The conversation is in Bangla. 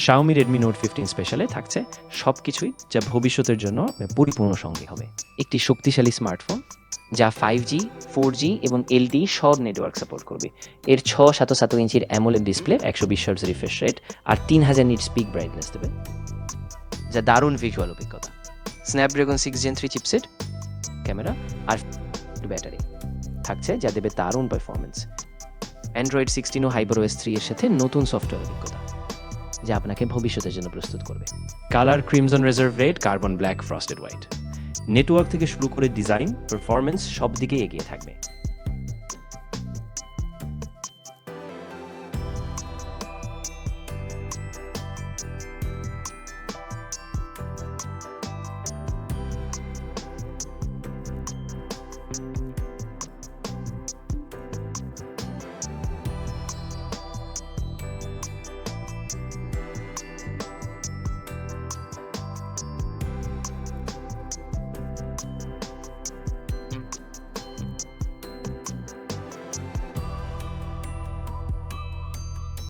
Xiaomi Redmi Note 15 স্পেশালে থাকছে সব কিছুই যা ভবিষ্যতের জন্য পরিপূর্ণ সঙ্গী হবে। একটি শক্তিশালী স্মার্টফোন যা 5G, 4G এবং LTE সব নেটওয়ার্ক সাপোর্ট করবে। এর 6.7 ইঞ্চির AMOLED display, 120 hertz refresh rate আর 3000 নিটস পিক ব্রাইটনেস দেবে, যা দারুণ ভিজুয়াল অভিজ্ঞতা। স্ন্যাপড্রাগন 6 Gen 3 চিপসেট, ক্যামেরা আর ব্যাটারি থাকছে যা দেবে দারুণ পারফরমেন্স। অ্যান্ড্রয়েড 16 ও HyperOS 3 এর সাথে নতুন সফটওয়্যার অভিজ্ঞতা যা আপনাকে ভবিষ্যতের জন্য প্রস্তুত করবে। Colour crimson reserve red, carbon black, frosted white. Network থেকে শুরু করে ডিজাইন, পারফরমেন্স সব দিকেই এগিয়ে থাকবে।